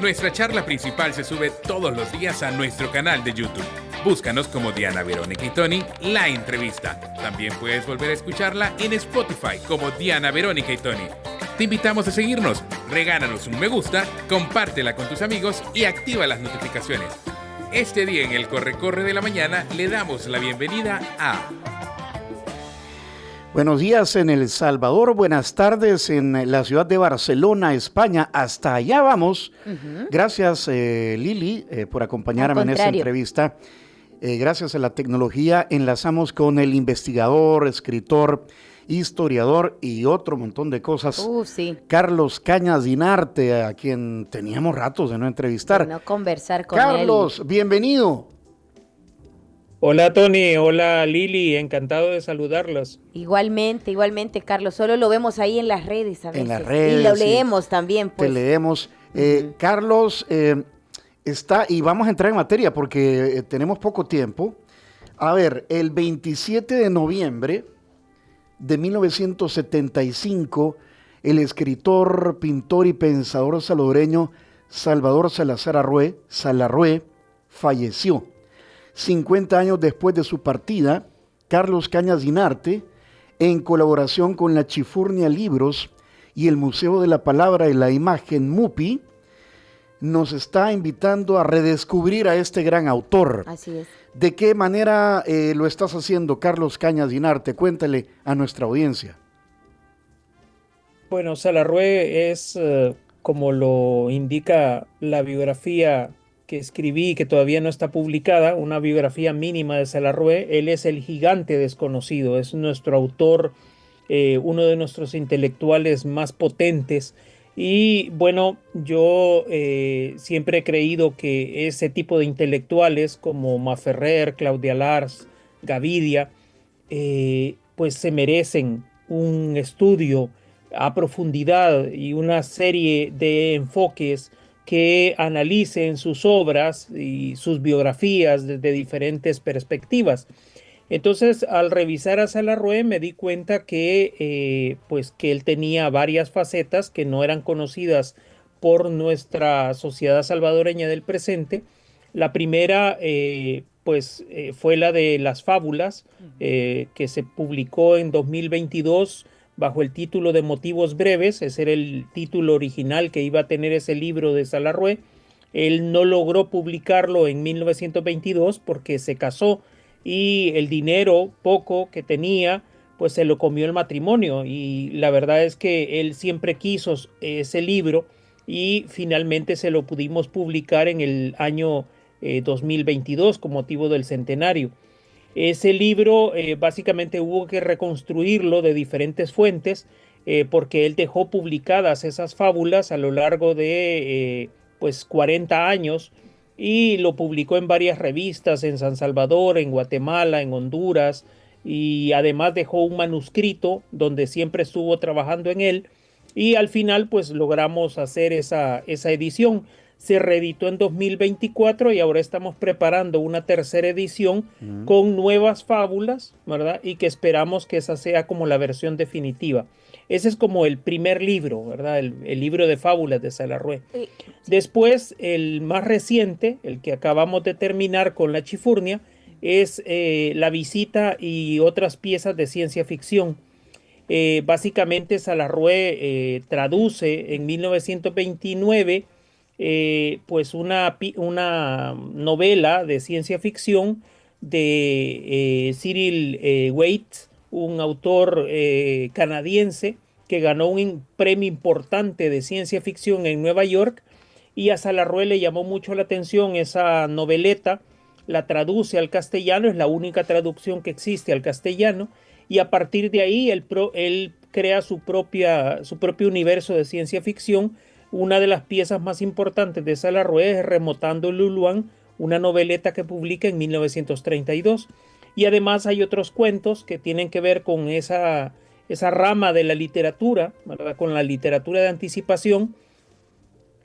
Nuestra charla principal se sube todos los días a nuestro canal de YouTube. Búscanos como Diana, Verónica y Tony, la entrevista. También puedes volver a escucharla en Spotify como Diana, Verónica y Tony. Te invitamos a seguirnos, regálanos un me gusta, compártela con tus amigos y activa las notificaciones. Este día en el Corre-Corre de la Mañana le damos la bienvenida a... Buenos días en El Salvador, buenas tardes en la ciudad de Barcelona, España. Hasta allá vamos. Gracias, Lili, por acompañarme en esta entrevista. Gracias a la tecnología enlazamos con el investigador, escritor, historiador y otro montón de cosas. Sí. Carlos Cañas Dinarte, a quien teníamos ratos de no entrevistar. De no conversar con él. Carlos, bienvenido. Hola Tony, hola Lili, encantado de saludarlos. Igualmente, Carlos, solo lo vemos ahí en las redes a veces. En las redes. Y lo leemos también, pues. Te leemos. Carlos, está, y vamos a entrar en materia porque tenemos poco tiempo. A ver, el 27 de noviembre de 1975, el escritor, pintor y pensador salvadoreño Salvador Salazar Salarrué falleció. 50 años después de su partida, Carlos Cañas Dinarte, en colaboración con la Chifurnia Libros y el Museo de la Palabra y la Imagen MUPI, nos está invitando a redescubrir a este gran autor. Así es. ¿De qué manera lo estás haciendo, Carlos Cañas Dinarte? Cuéntale a nuestra audiencia. Bueno, Salarrué es, como lo indica la biografía que escribí, que todavía no está publicada, una biografía mínima de Salarrué. Él es el gigante desconocido, es nuestro autor, uno de nuestros intelectuales más potentes. Y bueno, yo siempre he creído que ese tipo de intelectuales como Maferrer, Claudia Lars, Gavidia, pues se merecen un estudio a profundidad y una serie de enfoques que analicen sus obras y sus biografías desde diferentes perspectivas. Entonces, al revisar a Salarrué me di cuenta que, pues, que él tenía varias facetas que no eran conocidas por nuestra sociedad salvadoreña del presente. La primera, fue la de las fábulas, que se publicó en 2022 bajo el título de Motivos Breves. Ese era el título original que iba a tener ese libro de Salarrué. Él no logró publicarlo en 1922 porque se casó y el dinero poco que tenía pues se lo comió el matrimonio, y la verdad es que él siempre quiso ese libro y finalmente se lo pudimos publicar en el año 2022 con motivo del centenario. Ese libro básicamente hubo que reconstruirlo de diferentes fuentes porque él dejó publicadas esas fábulas a lo largo de 40 años y lo publicó en varias revistas en San Salvador, en Guatemala, en Honduras, y además dejó un manuscrito donde siempre estuvo trabajando en él, y al final pues logramos hacer esa edición. Se reeditó en 2024 y ahora estamos preparando una tercera edición con nuevas fábulas, ¿verdad? Y que esperamos que esa sea como la versión definitiva. Ese es como el primer libro, ¿verdad? El libro de fábulas de Salarrué. Después, el más reciente, el que acabamos de terminar con la Chifurnia, es La visita y otras piezas de ciencia ficción. Básicamente Salarrué traduce en 1929 pues una novela de ciencia ficción de Cyril Waite, un autor canadiense que ganó un premio importante de ciencia ficción en Nueva York, y a Salarrué le llamó mucho la atención esa noveleta, la traduce al castellano, es la única traducción que existe al castellano, y a partir de ahí él crea su propio universo de ciencia ficción. Una de las piezas más importantes de Salarrué es Remotando Luluán, una noveleta que publica en 1932. Y además hay otros cuentos que tienen que ver con esa rama de la literatura, ¿verdad? Con la literatura de anticipación.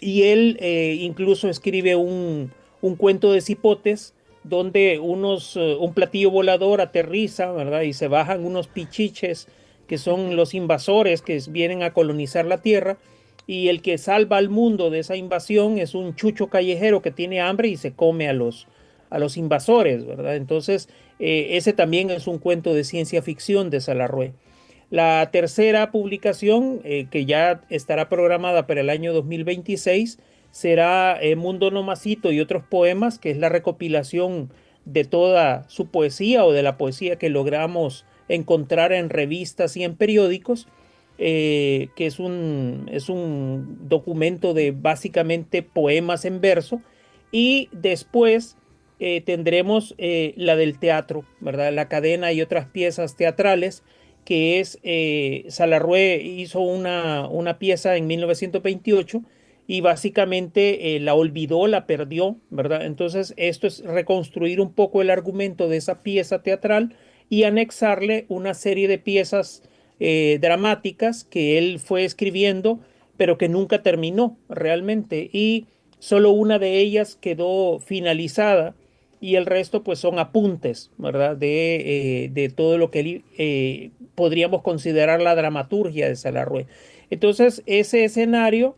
Y él incluso escribe un cuento de cipotes donde un platillo volador aterriza, ¿verdad? Y se bajan unos pichiches que son los invasores que vienen a colonizar la tierra. y el que salva al mundo de esa invasión es un chucho callejero que tiene hambre y se come a los invasores, ¿verdad? Entonces, ese también es un cuento de ciencia ficción de Salarrué. La tercera publicación, que ya estará programada para el año 2026, será Mundo Nomacito y otros poemas, que es la recopilación de toda su poesía o de la poesía que logramos encontrar en revistas y en periódicos, que es un documento de básicamente poemas en verso. Y después tendremos la del teatro, ¿verdad? La cadena y otras piezas teatrales, que es Salarrué hizo una pieza en 1928 y básicamente la olvidó, la perdió, ¿verdad? Entonces esto es reconstruir un poco el argumento de esa pieza teatral y anexarle una serie de piezas dramáticas que él fue escribiendo, pero que nunca terminó realmente. Y solo una de ellas quedó finalizada y el resto pues son apuntes, ¿verdad? De todo lo que podríamos considerar la dramaturgia de Salarrué. Entonces ese escenario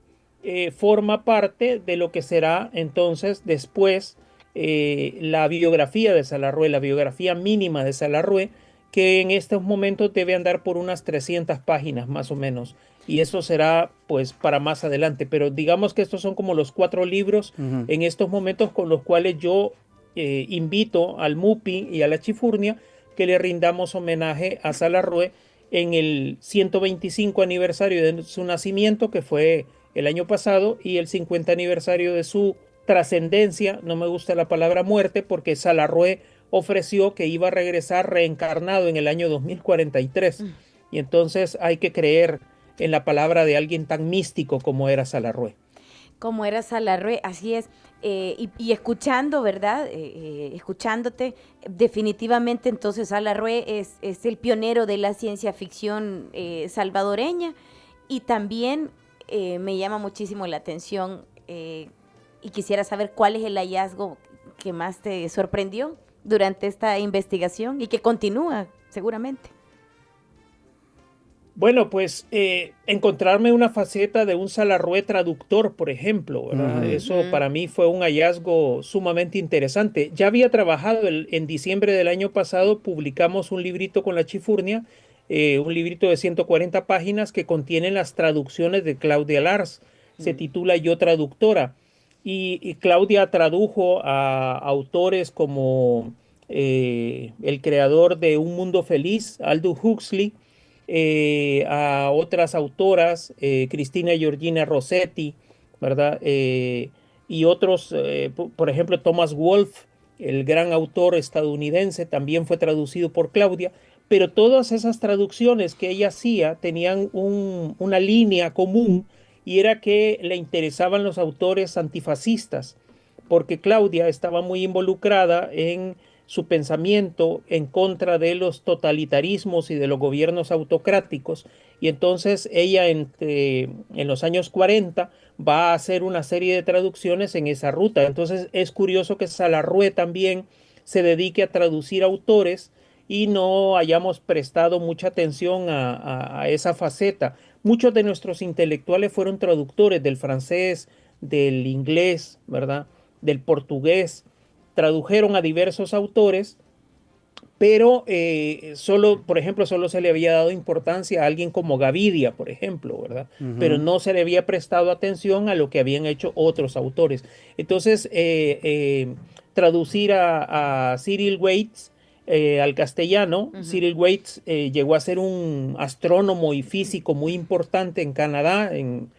forma parte de lo que será entonces después la biografía de Salarrué, la biografía mínima de Salarrué, que en estos momentos debe andar por unas 300 páginas más o menos. Y eso será pues para más adelante. Pero digamos que estos son como los 4 libros en estos momentos con los cuales yo invito al MUPI y a la Chifurnia que le rindamos homenaje a Salarrué en el 125 aniversario de su nacimiento, que fue el año pasado, y el 50 aniversario de su trascendencia. No me gusta la palabra muerte porque Salarrué ofreció que iba a regresar reencarnado en el año 2043. Y entonces hay que creer en la palabra de alguien tan místico como era Salarrué. Como era Salarrué, así es. Y escuchando, ¿verdad? Escuchándote, definitivamente entonces Salarrué es el pionero de la ciencia ficción salvadoreña, y también me llama muchísimo la atención y quisiera saber cuál es el hallazgo que más te sorprendió durante esta investigación y que continúa seguramente. Bueno, pues encontrarme una faceta de un Salarrué traductor, por ejemplo, ¿verdad? Eso para mí fue un hallazgo sumamente interesante. Ya había trabajado en diciembre del año pasado, publicamos un librito con la Chifurnia, un librito de 140 páginas que contiene las traducciones de Claudia Lars. Se titula Yo Traductora. Y Claudia tradujo a autores como el creador de Un Mundo Feliz, Aldous Huxley, a otras autoras, Cristina Georgina Rossetti, ¿verdad? Y otros, por ejemplo, Thomas Wolfe, el gran autor estadounidense, también fue traducido por Claudia, pero todas esas traducciones que ella hacía tenían una línea común, y era que le interesaban los autores antifascistas, porque Claudia estaba muy involucrada en su pensamiento en contra de los totalitarismos y de los gobiernos autocráticos, y entonces ella en los años 40 va a hacer una serie de traducciones en esa ruta. Entonces es curioso que Salarrué también se dedique a traducir autores y no hayamos prestado mucha atención a esa faceta. Muchos de nuestros intelectuales fueron traductores del francés, del inglés, ¿verdad? Del portugués. Tradujeron a diversos autores, pero solo, por ejemplo, solo se le había dado importancia a alguien como Gavidia, por ejemplo, ¿verdad? Pero no se le había prestado atención a lo que habían hecho otros autores. Entonces, traducir a Cyril Waits al castellano. Cyril Waits llegó a ser un astrónomo y físico muy importante en Canadá, en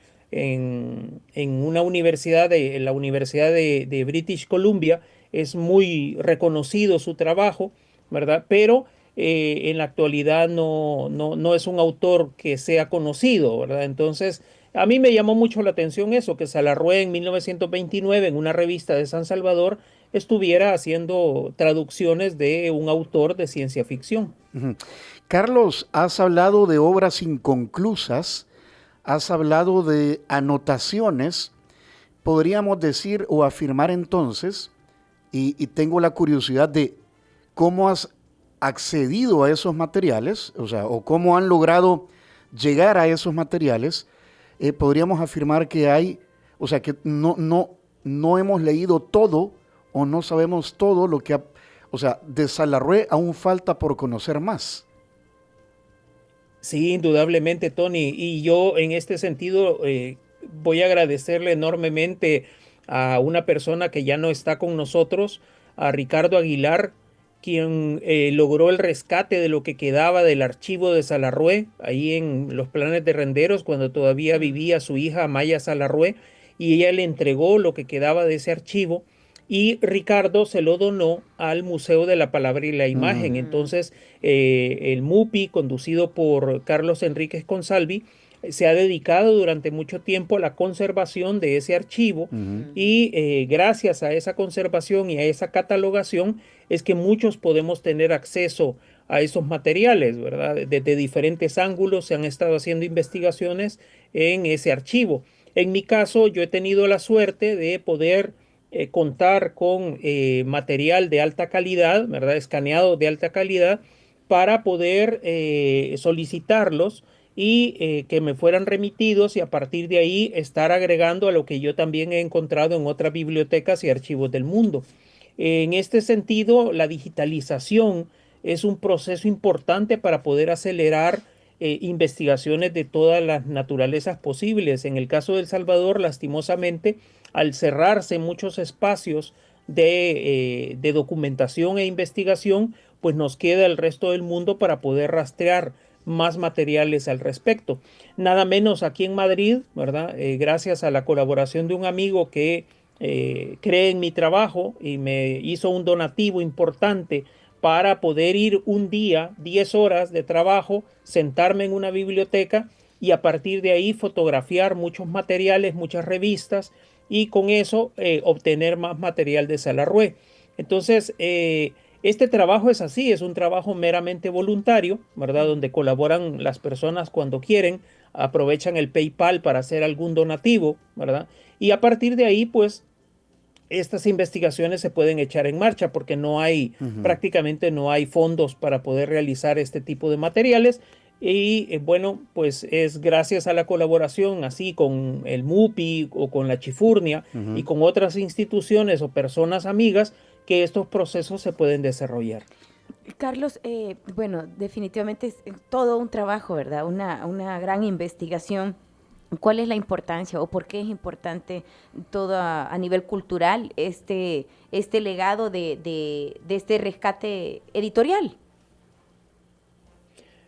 una universidad, la Universidad de British Columbia. Es muy reconocido su trabajo, ¿verdad? Pero en la actualidad no es un autor que sea conocido, ¿verdad? Entonces, a mí me llamó mucho la atención eso, que Salarrué en 1929, en una revista de San Salvador, estuviera haciendo traducciones de un autor de ciencia ficción. Carlos, has hablado de obras inconclusas, has hablado de anotaciones. Podríamos decir o afirmar entonces, y tengo la curiosidad de cómo has accedido a esos materiales, o sea, o cómo han logrado llegar a esos materiales, podríamos afirmar que hay, o sea, que no hemos leído todo o no sabemos todo lo que o sea, de Salarrué aún falta por conocer más. Sí, indudablemente, Tony. Y yo en este sentido voy a agradecerle enormemente a una persona que ya no está con nosotros, a Ricardo Aguilar, quien logró el rescate de lo que quedaba del archivo de Salarrué, ahí en los Planes de Renderos, cuando todavía vivía su hija Maya Salarrué, y ella le entregó lo que quedaba de ese archivo. Y Ricardo se lo donó al Museo de la Palabra y la Imagen. Entonces, el MUPI, conducido por Carlos Enríquez Consalvi, se ha dedicado durante mucho tiempo a la conservación de ese archivo y gracias a esa conservación y a esa catalogación es que muchos podemos tener acceso a esos materiales, ¿verdad? Desde diferentes ángulos se han estado haciendo investigaciones en ese archivo. En mi caso, yo he tenido la suerte de poder contar con material de alta calidad, ¿verdad? Escaneado de alta calidad para poder solicitarlos y que me fueran remitidos y a partir de ahí estar agregando a lo que yo también he encontrado en otras bibliotecas y archivos del mundo. En este sentido, la digitalización es un proceso importante para poder acelerar investigaciones de todas las naturalezas posibles. En el caso de El Salvador, lastimosamente, al cerrarse muchos espacios de documentación e investigación, pues nos queda el resto del mundo para poder rastrear más materiales al respecto. Nada menos aquí en Madrid, ¿verdad? Gracias a la colaboración de un amigo que cree en mi trabajo y me hizo un donativo importante para poder ir un día, 10 horas de trabajo, sentarme en una biblioteca y a partir de ahí fotografiar muchos materiales, muchas revistas y con eso obtener más material de Salarrué. Entonces, este trabajo es así, es un trabajo meramente voluntario, ¿verdad? Donde colaboran las personas cuando quieren, aprovechan el PayPal para hacer algún donativo, ¿verdad? Y a partir de ahí, pues, estas investigaciones se pueden echar en marcha porque no hay, prácticamente no hay fondos para poder realizar este tipo de materiales. Y bueno, pues es gracias a la colaboración así con el MUPI o con la Chifurnia y con otras instituciones o personas amigas que estos procesos se pueden desarrollar. Carlos, bueno, definitivamente es todo un trabajo, ¿verdad? Una gran investigación. ¿Cuál es la importancia o por qué es importante todo a nivel cultural este legado de este rescate editorial?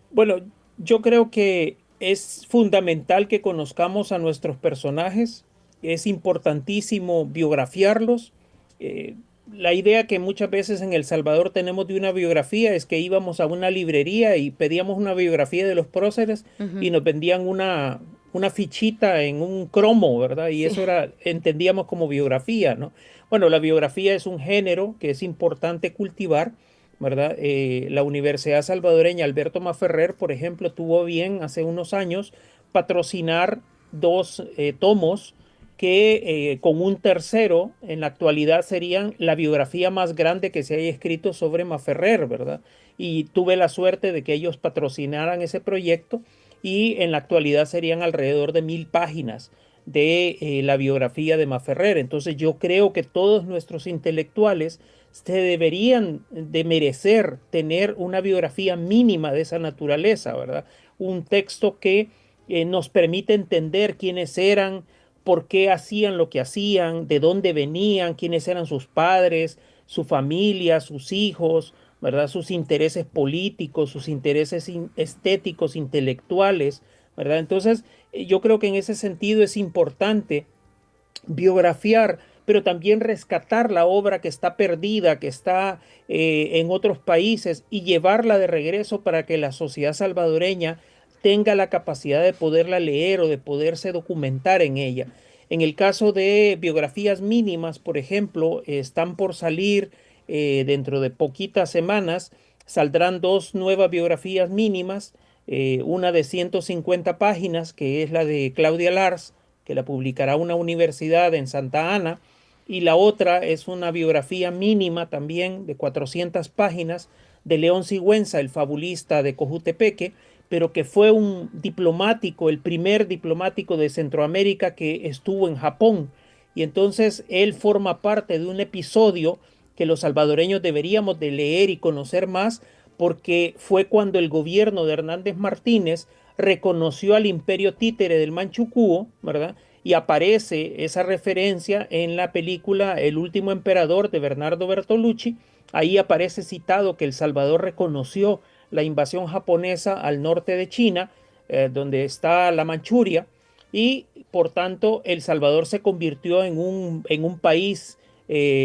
Bueno, yo creo que es fundamental que conozcamos a nuestros personajes, es importantísimo biografiarlos. Eh, la idea que muchas veces en El Salvador tenemos de una biografía es que íbamos a una librería y pedíamos una biografía de los próceres y nos vendían una fichita en un cromo, ¿verdad? Y eso era, entendíamos como biografía, ¿no? Bueno, la biografía es un género que es importante cultivar, ¿verdad? La Universidad Salvadoreña Alberto Maferrer, por ejemplo, tuvo bien hace unos años patrocinar 2 tomos que con un tercero en la actualidad serían la biografía más grande que se haya escrito sobre Maferrer, ¿verdad? Y tuve la suerte de que ellos patrocinaran ese proyecto y en la actualidad serían alrededor de 1000 páginas de la biografía de Maferrer. Entonces yo creo que todos nuestros intelectuales se deberían de merecer tener una biografía mínima de esa naturaleza, ¿verdad? Un texto que nos permite entender quiénes eran, por qué hacían lo que hacían, de dónde venían, quiénes eran sus padres, su familia, sus hijos, ¿verdad? Sus intereses políticos, sus intereses estéticos, intelectuales, ¿verdad? Entonces, yo creo que en ese sentido es importante biografiar, pero también rescatar la obra que está perdida, que está en otros países y llevarla de regreso para que la sociedad salvadoreña tenga la capacidad de poderla leer o de poderse documentar en ella. En el caso de biografías mínimas, por ejemplo, están por salir dentro de poquitas semanas, saldrán 2 nuevas biografías mínimas, una de 150 páginas, que es la de Claudia Lars, que la publicará una universidad en Santa Ana, y la otra es una biografía mínima también de 400 páginas de León Sigüenza, el fabulista de Cojutepeque, pero que fue un diplomático, el primer diplomático de Centroamérica que estuvo en Japón. Y entonces él forma parte de un episodio que los salvadoreños deberíamos de leer y conocer más, porque fue cuando el gobierno de Hernández Martínez reconoció al imperio títere del Manchukuo, ¿verdad? Y aparece esa referencia en la película El último emperador de Bernardo Bertolucci. Ahí aparece citado que El Salvador reconoció la invasión japonesa al norte de China, donde está la Manchuria, y por tanto El Salvador se convirtió en un país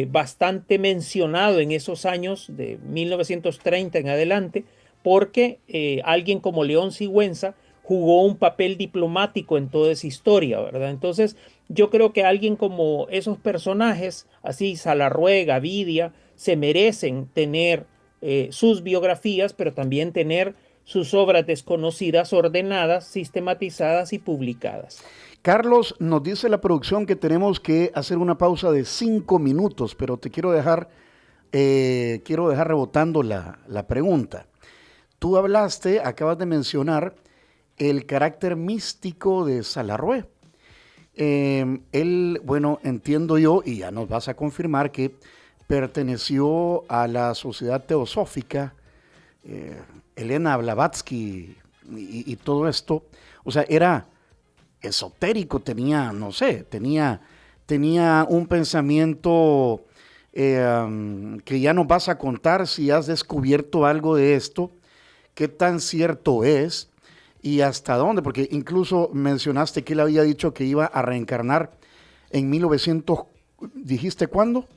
bastante mencionado en esos años de 1930 en adelante, porque alguien como León Sigüenza jugó un papel diplomático en toda esa historia, ¿verdad? Entonces, yo creo que alguien como esos personajes, así Salarrué, Gavidia, se merecen tener sus biografías, pero también tener sus obras desconocidas, ordenadas, sistematizadas y publicadas. Carlos, nos dice la producción que tenemos que hacer una pausa de 5 minutos, pero te quiero dejar rebotando la pregunta. Tú acabas de mencionar el carácter místico de Salarrué. Él, bueno, entiendo yo, y ya nos vas a confirmar, que perteneció a la Sociedad Teosófica, Elena Blavatsky y todo esto. O sea, era esotérico, tenía un pensamiento que ya nos vas a contar si has descubierto algo de esto, qué tan cierto es y hasta dónde, porque incluso mencionaste que él había dicho que iba a reencarnar en 1900, ¿dijiste cuándo?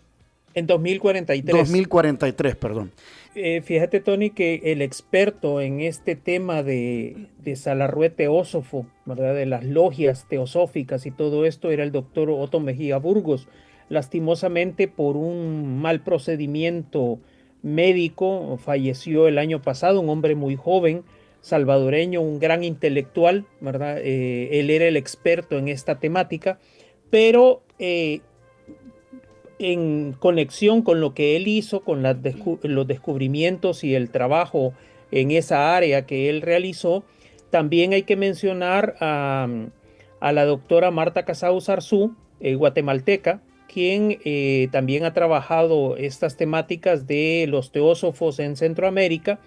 En 2043. 2043, perdón. Fíjate, Tony, que el experto en este tema de Salarrué teósofo, ¿verdad? De las logias teosóficas y todo esto, era el doctor Otto Mejía Burgos. Lastimosamente, por un mal procedimiento médico, falleció el año pasado, un hombre muy joven, salvadoreño, un gran intelectual, ¿verdad? Él era el experto en esta temática, pero en conexión con lo que él hizo, con los descubrimientos y el trabajo en esa área que él realizó, también hay que mencionar a la doctora Marta Casau Zarzú, guatemalteca, quien también ha trabajado estas temáticas de los teósofos en Centroamérica,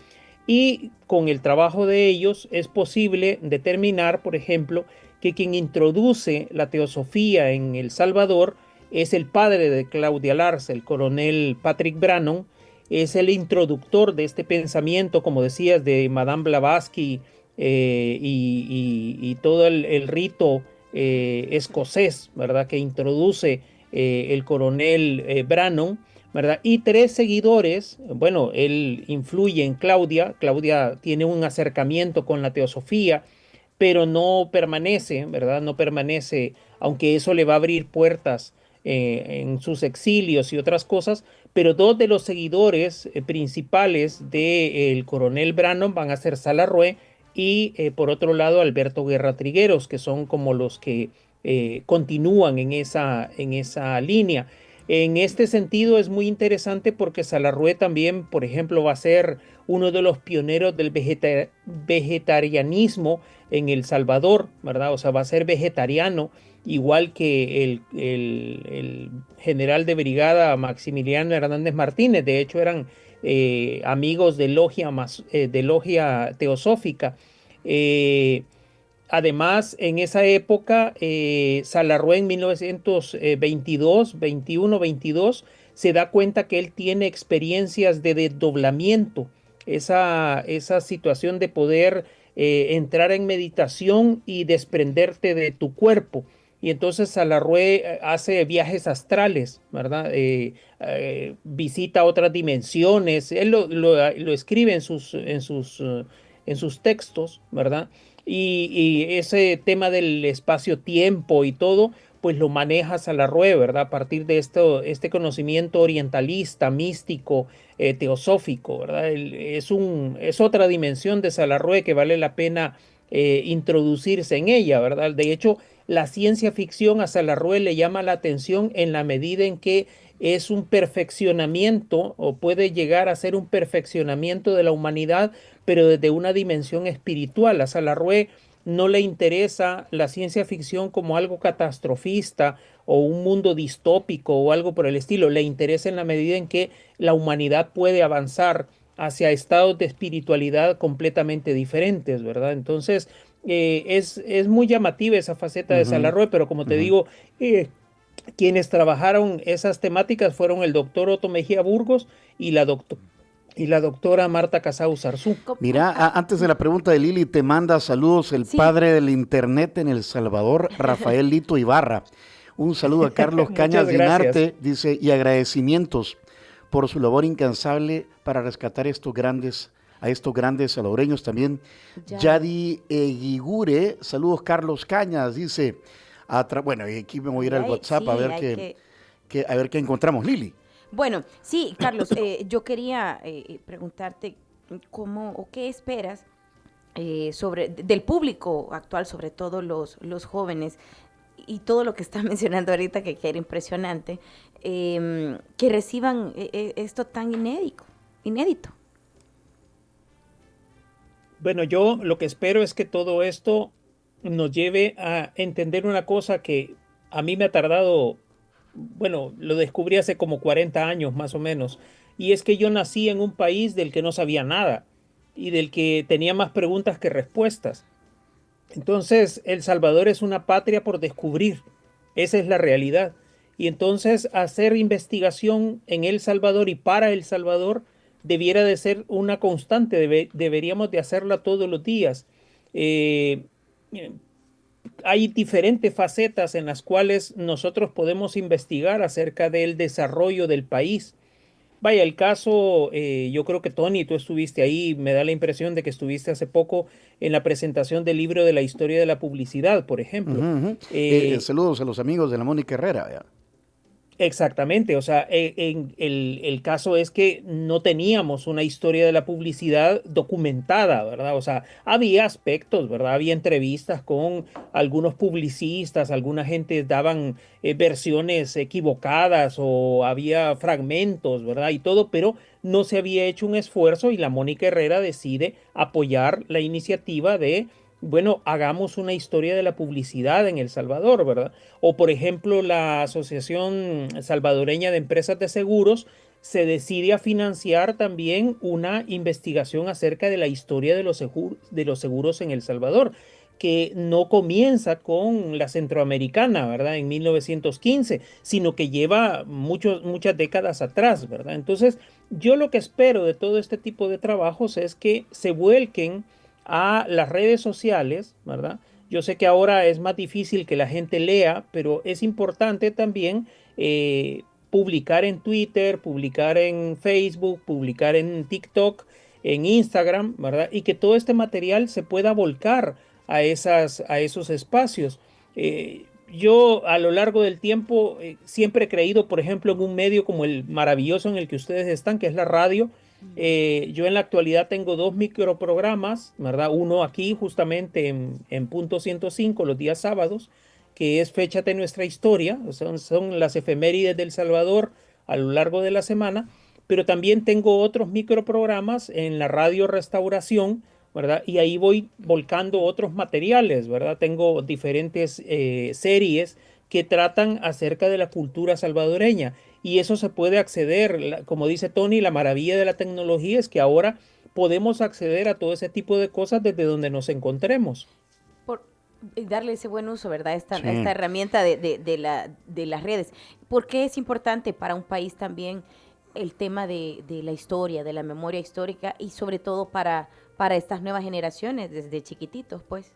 y con el trabajo de ellos es posible determinar, por ejemplo, que quien introduce la teosofía en El Salvador es el padre de Claudia Larce, el coronel Patrick Brannon, es el introductor de este pensamiento, como decías, de Madame Blavatsky y todo el rito escocés, ¿verdad?, que introduce el coronel Brannon, ¿verdad? Y 3 seguidores, bueno, él influye en Claudia tiene un acercamiento con la teosofía, pero no permanece, ¿verdad? No permanece, aunque eso le va a abrir puertas en sus exilios y otras cosas, pero 2 de los seguidores principales del coronel Brannon van a ser Salarrué y por otro lado Alberto Guerra Trigueros, que son como los que continúan en esa línea. En este sentido es muy interesante porque Salarrué también, por ejemplo, va a ser uno de los pioneros del vegetarianismo en El Salvador, ¿verdad? O sea, va a ser vegetariano, igual que el general de brigada Maximiliano Hernández Martínez. De hecho, eran amigos de logia teosófica. Además, en esa época, Salarrué en 1922, se da cuenta que él tiene experiencias de desdoblamiento, esa situación de poder entrar en meditación y desprenderte de tu cuerpo. Y entonces Salarrué hace viajes astrales, ¿verdad? Visita otras dimensiones. Él lo escribe en sus textos, ¿verdad? Y ese tema del espacio-tiempo y todo, pues lo maneja Salarrué, ¿verdad? A partir de este conocimiento orientalista, místico, teosófico, ¿verdad? Es otra dimensión de Salarrué que vale la pena introducirse en ella, ¿verdad? De hecho, la ciencia ficción a Salarrué le llama la atención en la medida en que es un perfeccionamiento o puede llegar a ser un perfeccionamiento de la humanidad, pero desde una dimensión espiritual. A Salarrué no le interesa la ciencia ficción como algo catastrofista o un mundo distópico o algo por el estilo. Le interesa en la medida en que la humanidad puede avanzar hacia estados de espiritualidad completamente diferentes, ¿verdad? Entonces, es muy llamativa esa faceta de Ujú, Salarrué, pero como te ujú. digo, quienes trabajaron esas temáticas fueron el doctor Otto Mejía Burgos y y la doctora Marta Casau Zarzú. Mira, antes de la pregunta de Lili, te manda saludos el Sí, padre del internet en El Salvador, Rafael Lito Ibarra. Un saludo a Carlos Muchas Cañas gracias. Dinarte, dice, y agradecimientos por su labor incansable para rescatar a estos grandes salvadoreños. También ya. Yadi Eguigure, saludos Carlos Cañas, dice, bueno, y aquí me voy a ir Ay, al ay, WhatsApp a sí, ver hay que... a ver qué encontramos, Lili. Bueno, sí, Carlos, yo quería preguntarte cómo o qué esperas del público actual, sobre todo los jóvenes, y todo lo que está mencionando ahorita, que era impresionante, que reciban esto tan inédito. Bueno, yo lo que espero es que todo esto nos lleve a entender una cosa que a mí me ha tardado, bueno, lo descubrí hace como 40 años más o menos, y es que yo nací en un país del que no sabía nada y del que tenía más preguntas que respuestas. Entonces, El Salvador es una patria por descubrir. Esa es la realidad. Y entonces, hacer investigación en El Salvador y para El Salvador debiera de ser una constante. Deberíamos de hacerla todos los días. Eh, Hay diferentes facetas en las cuales nosotros podemos investigar acerca del desarrollo del país. Vaya, el caso, yo creo que Tony, tú estuviste ahí, me da la impresión de que estuviste hace poco en la presentación del libro de la historia de la publicidad, por ejemplo. Ujú, ujú. Eh, Saludos a los amigos de la Mónica Herrera. ¿Ya? Exactamente, o sea, el caso es que no teníamos una historia de la publicidad documentada, ¿verdad? O sea, había aspectos, ¿verdad? Había entrevistas con algunos publicistas, alguna gente daban versiones equivocadas o había fragmentos, ¿verdad? Y todo, pero no se había hecho un esfuerzo y la Mónica Herrera decide apoyar la iniciativa de, bueno, hagamos una historia de la publicidad en El Salvador, ¿verdad? O por ejemplo, la Asociación Salvadoreña de Empresas de Seguros se decide a financiar también una investigación acerca de la historia de de los seguros en El Salvador, que no comienza con la centroamericana, ¿verdad? En 1915, sino que lleva muchas décadas atrás, ¿verdad? Entonces, yo lo que espero de todo este tipo de trabajos es que se vuelquen a las redes sociales, ¿verdad? Yo sé que ahora es más difícil que la gente lea, pero es importante también publicar en Twitter, publicar en Facebook, publicar en TikTok, en Instagram, ¿verdad? Y que todo este material se pueda volcar a esos espacios. Yo a lo largo del tiempo siempre he creído, por ejemplo, en un medio como el maravilloso en el que ustedes están, que es la radio. Yo en la actualidad tengo dos microprogramas, ¿verdad? Uno aquí justamente en punto 105 los días sábados, que es Féchate nuestra historia, son las efemérides del Salvador a lo largo de la semana, pero también tengo otros microprogramas en la radio Restauración, ¿verdad? Y ahí voy volcando otros materiales, ¿verdad? Tengo diferentes series que tratan acerca de la cultura salvadoreña y eso se puede acceder, como dice Tony, la maravilla de la tecnología es que ahora podemos acceder a todo ese tipo de cosas desde donde nos encontremos. Por darle ese buen uso, ¿verdad? Esta Sí. herramienta de las redes. ¿Por qué es importante para un país también el tema de la historia, de la memoria histórica y sobre todo para estas nuevas generaciones desde chiquititos, pues?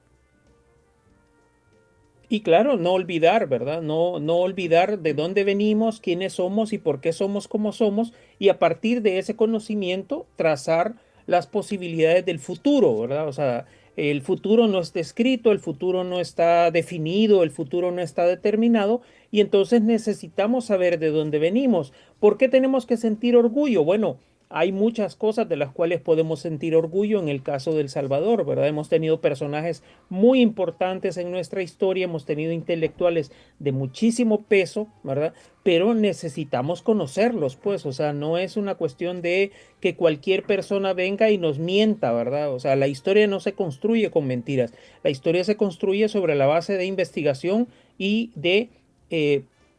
Y claro, no olvidar, ¿verdad? No olvidar de dónde venimos, quiénes somos y por qué somos como somos, y a partir de ese conocimiento trazar las posibilidades del futuro, ¿verdad? O sea, el futuro no está escrito, el futuro no está definido, el futuro no está determinado, y entonces necesitamos saber de dónde venimos. ¿Por qué tenemos que sentir orgullo? Bueno, hay muchas cosas de las cuales podemos sentir orgullo en el caso de El Salvador, ¿verdad? Hemos tenido personajes muy importantes en nuestra historia, hemos tenido intelectuales de muchísimo peso, ¿verdad? Pero necesitamos conocerlos, pues, o sea, no es una cuestión de que cualquier persona venga y nos mienta, ¿verdad? O sea, la historia no se construye con mentiras, la historia se construye sobre la base de investigación y de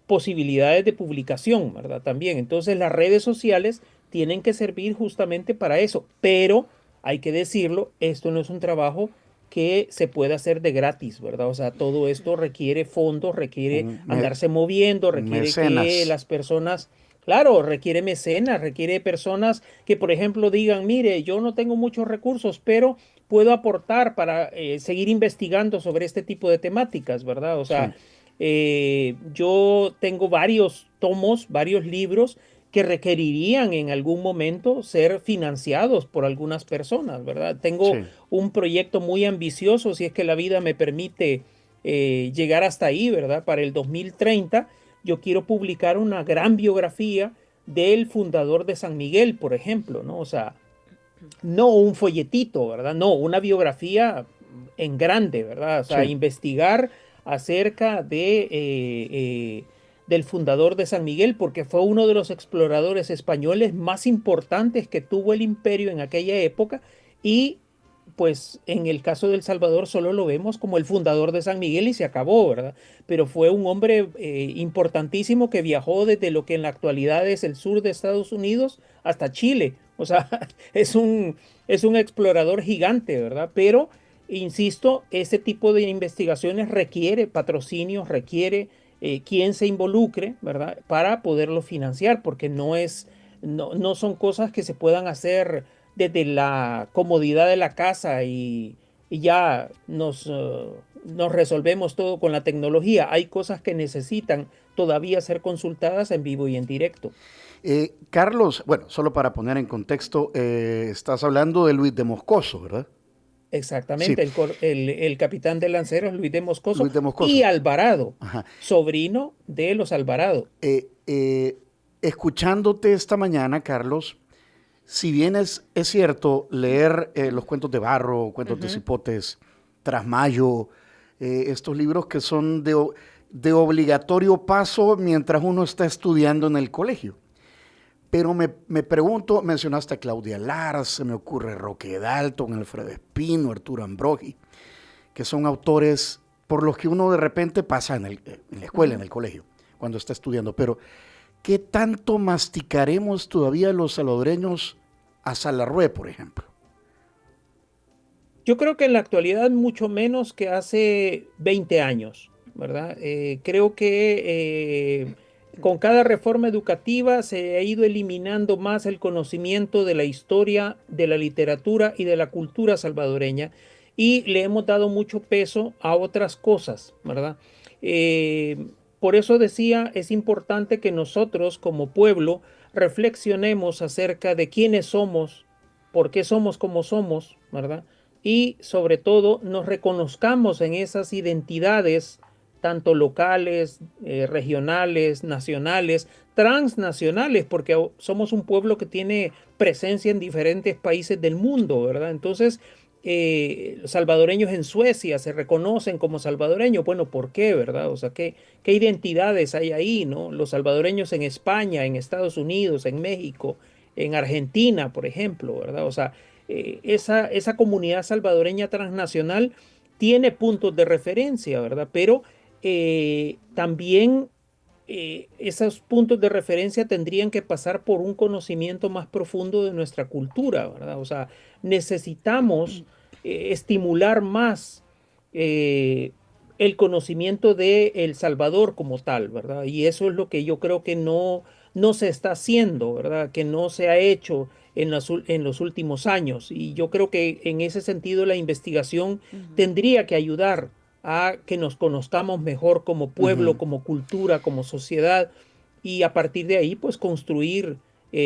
posibilidades de publicación, ¿verdad? También, entonces las redes sociales tienen que servir justamente para eso, pero hay que decirlo, esto no es un trabajo que se puede hacer de gratis, ¿verdad? O sea, todo esto requiere fondos, requiere Un andarse moviendo, requiere que mecenas. las personas, claro, requiere mecenas, requiere personas que, por ejemplo, digan, mire, yo no tengo muchos recursos, pero puedo aportar para seguir investigando sobre este tipo de temáticas, ¿verdad? O Sí. sea, yo tengo varios tomos, varios libros que requerirían en algún momento ser financiados por algunas personas, ¿verdad? Tengo Sí. un proyecto muy ambicioso, si es que la vida me permite llegar hasta ahí, ¿verdad? Para el 2030, yo quiero publicar una gran biografía del fundador de San Miguel, por ejemplo, ¿no? O sea, no un folletito, ¿verdad? No, una biografía en grande, ¿verdad? O sea, Sí. investigar acerca del fundador de San Miguel, porque fue uno de los exploradores españoles más importantes que tuvo el imperio en aquella época y pues en el caso de El Salvador solo lo vemos como el fundador de San Miguel y se acabó, ¿verdad? Pero fue un hombre importantísimo que viajó desde lo que en la actualidad es el sur de Estados Unidos hasta Chile. O sea, es es un explorador gigante, ¿verdad? Pero, insisto, ese tipo de investigaciones requiere patrocinio, requiere quien se involucre, ¿verdad? Para poderlo financiar, porque no son cosas que se puedan hacer desde la comodidad de la casa y ya nos resolvemos todo con la tecnología. Hay cosas que necesitan todavía ser consultadas en vivo y en directo. Carlos, bueno, solo para poner en contexto, estás hablando de Luis de Moscoso, ¿verdad? Sí, Exactamente, el capitán de lanceros Luis de Moscoso Luis de y Moscoso. Alvarado, Ajá. sobrino de los Alvarado. Eh, eh, Escuchándote esta mañana, Carlos, si bien es cierto leer los cuentos de Barro, cuentos de Ujú. Cipotes, Trasmayo, estos libros que son de obligatorio paso mientras uno está estudiando en el colegio. Pero me pregunto, mencionaste a Claudia Lars, se me ocurre Roque Dalton, Alfredo Espino, Arturo Ambrogi, que son autores por los que uno de repente pasa en la escuela, en Ujú. el colegio, cuando está estudiando. Pero, ¿qué tanto masticaremos todavía los salvadoreños a Salarrué, por ejemplo? Yo creo que en la actualidad mucho menos que hace 20 años, ¿verdad? Creo que con cada reforma educativa se ha ido eliminando más el conocimiento de la historia, de la literatura y de la cultura salvadoreña y le hemos dado mucho peso a otras cosas, ¿verdad? Por eso decía, es importante que nosotros como pueblo reflexionemos acerca de quiénes somos, por qué somos como somos, ¿verdad? Y sobre todo nos reconozcamos en esas identidades, tanto locales, regionales, nacionales, transnacionales, porque somos un pueblo que tiene presencia en diferentes países del mundo, ¿verdad? Entonces, los salvadoreños en Suecia se reconocen como salvadoreños. Bueno, ¿por qué, verdad? O sea, ¿qué identidades hay ahí, no? Los salvadoreños en España, en Estados Unidos, en México, en Argentina, por ejemplo, ¿verdad? O sea, esa comunidad salvadoreña transnacional tiene puntos de referencia, ¿verdad? Pero también esos puntos de referencia tendrían que pasar por un conocimiento más profundo de nuestra cultura, ¿verdad? O sea, necesitamos estimular más eh, el conocimiento de El Salvador como tal, ¿verdad? Y eso es lo que yo creo que no se está haciendo, ¿verdad? Que no se ha hecho en los últimos años. Y yo creo que en ese sentido la investigación Ujú. tendría que ayudar a que nos conozcamos mejor como pueblo, Ujú. como cultura, como sociedad, y a partir de ahí, pues construir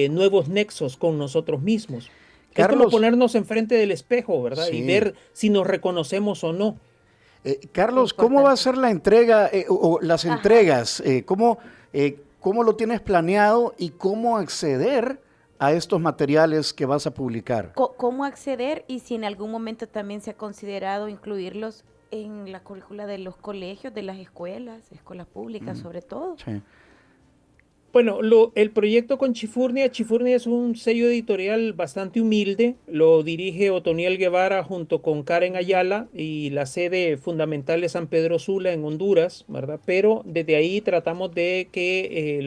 nuevos nexos con nosotros mismos. Es como Carlos, ponernos enfrente del espejo, ¿verdad? Y sí. ver si nos reconocemos o no. Carlos, ¿cómo va a Importante. ser la entrega o las Ajá. entregas? ¿Cómo lo tienes planeado y cómo acceder a estos materiales que vas a publicar? ¿Cómo acceder y si en algún momento también se ha considerado incluirlos en la currícula de los colegios, de las escuelas públicas sobre todo? Sí. Bueno, el proyecto con Chifurnia es un sello editorial bastante humilde, lo dirige Otoniel Guevara junto con Karen Ayala y la sede fundamental de San Pedro Sula en Honduras, ¿verdad? Pero desde ahí tratamos de que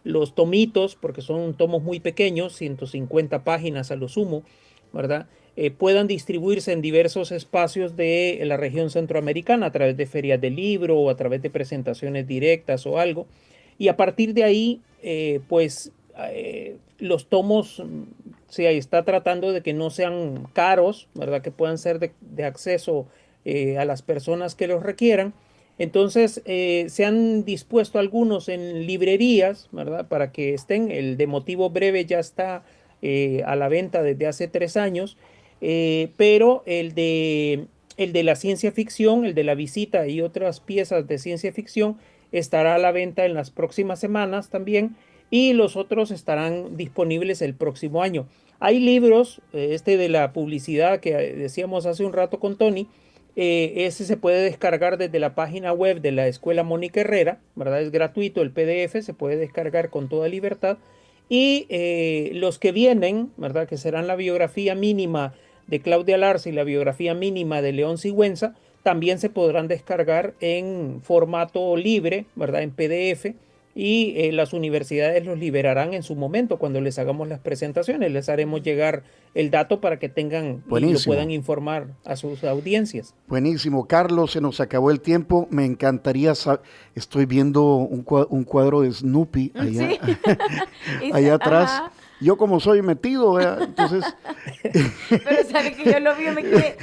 los tomitos, porque son tomos muy pequeños, 150 páginas a lo sumo, ¿verdad? Puedan distribuirse en diversos espacios de la región centroamericana a través de ferias de libro o a través de presentaciones directas o algo. Y a partir de ahí, los tomos se está tratando de que no sean caros, ¿verdad? Que puedan ser de acceso a las personas que los requieran. Entonces, se han dispuesto algunos en librerías, ¿verdad? Para que estén. El de Motivo Breve ya está a la venta desde hace 3 años, pero el de la ciencia ficción, el de La Visita y otras piezas de ciencia ficción, estará a la venta en las próximas semanas también, y los otros estarán disponibles el próximo año. Hay libros, este de la publicidad que decíamos hace un rato con Tony, ese se puede descargar desde la página web de la Escuela Mónica Herrera, ¿verdad? Es gratuito el PDF, se puede descargar con toda libertad. Y los que vienen, ¿verdad? Que serán la biografía mínima de Claudia Larce y la biografía mínima de León Sigüenza, también se podrán descargar en formato libre, ¿verdad? En PDF, y las universidades los liberarán en su momento cuando les hagamos las presentaciones. Les haremos llegar el dato para que tengan y lo puedan informar a sus audiencias. Buenísimo. Carlos, se nos acabó el tiempo. Me encantaría saber. Estoy viendo un cuadro de Snoopy allá, ¿Sí? allá atrás. Ajá. Yo como soy metido, entonces... Pero sabe que yo lo vi y me quedé...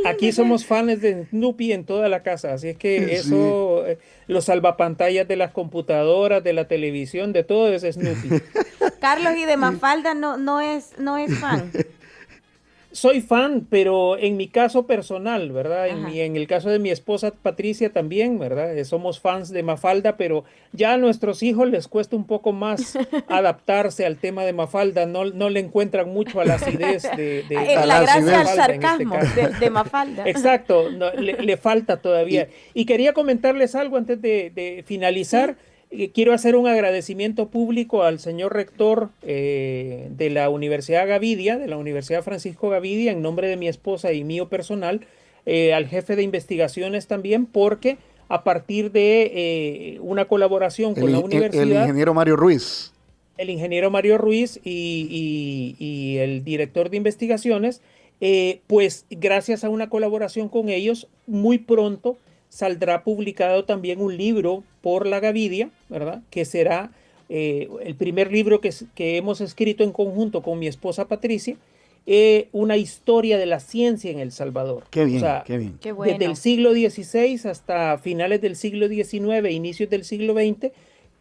Aquí somos fans de Snoopy en toda la casa, así es que eso, los salvapantallas de las computadoras, de la televisión, de todo es Snoopy. Carlos, y de Mafalda no es fan. Soy fan, pero en mi caso personal, ¿verdad? En el caso de mi esposa Patricia también, ¿verdad? Somos fans de Mafalda, pero ya a nuestros hijos les cuesta un poco más adaptarse al tema de Mafalda, no le encuentran mucho a la acidez de la gracia al Mafalda, sarcasmo de Mafalda. Exacto, le falta todavía. Y quería comentarles algo antes de finalizar. Quiero hacer un agradecimiento público al señor rector de la Universidad Gavidia, de la Universidad Francisco Gavidia, en nombre de mi esposa y mío personal, al jefe de investigaciones también, porque a partir de una colaboración con la universidad... El ingeniero Mario Ruiz. El ingeniero Mario Ruiz y el director de investigaciones, pues gracias a una colaboración con ellos, muy pronto saldrá publicado también un libro por la Gavidia, ¿verdad? Que será el primer libro que hemos escrito en conjunto con mi esposa Patricia, una historia de la ciencia en El Salvador. Qué bien, o sea, qué bien. Qué bueno. Desde el siglo XVI hasta finales del siglo XIX, inicios del siglo XX,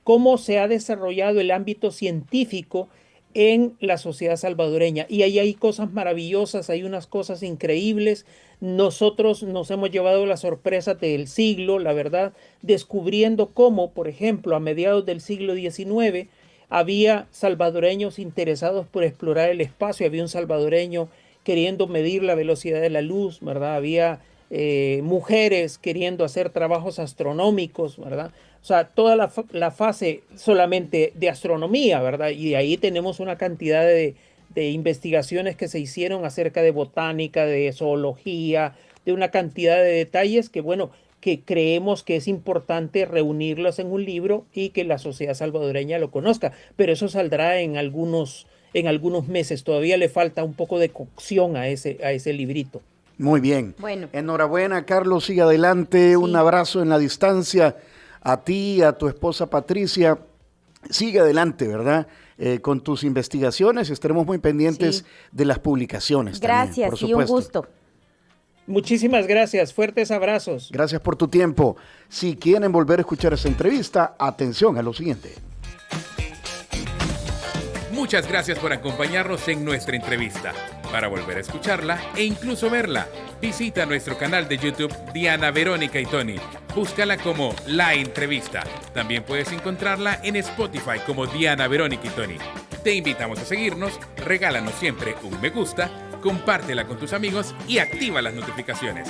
cómo se ha desarrollado el ámbito científico en la sociedad salvadoreña. Y ahí hay cosas maravillosas, hay unas cosas increíbles. Nosotros nos hemos llevado la sorpresa del siglo, la verdad, descubriendo cómo, por ejemplo, a mediados del siglo XIX había salvadoreños interesados por explorar el espacio, había un salvadoreño queriendo medir la velocidad de la luz, ¿verdad? Había mujeres queriendo hacer trabajos astronómicos, ¿verdad? O sea, toda la fase solamente de astronomía, ¿verdad? Y ahí tenemos una cantidad de investigaciones que se hicieron acerca de botánica, de zoología, de una cantidad de detalles que, bueno, que creemos que es importante reunirlos en un libro y que la sociedad salvadoreña lo conozca. Pero eso saldrá en algunos meses. Todavía le falta un poco de cocción a ese librito. Muy bien. Bueno. Enhorabuena, Carlos. Sigue adelante. Sí. Un abrazo en la distancia a ti, a tu esposa Patricia. Sigue adelante, ¿verdad? Con tus investigaciones. Estaremos muy pendientes de las publicaciones. Gracias, también, y un gusto. Muchísimas gracias. Fuertes abrazos. Gracias por tu tiempo. Si quieren volver a escuchar esta entrevista, atención a lo siguiente. Muchas gracias por acompañarnos en nuestra entrevista. Para volver a escucharla e incluso verla, visita nuestro canal de YouTube Diana Verónica y Tony. Búscala como La Entrevista. También puedes encontrarla en Spotify como Diana Verónica y Tony. Te invitamos a seguirnos, regálanos siempre un me gusta, compártela con tus amigos y activa las notificaciones.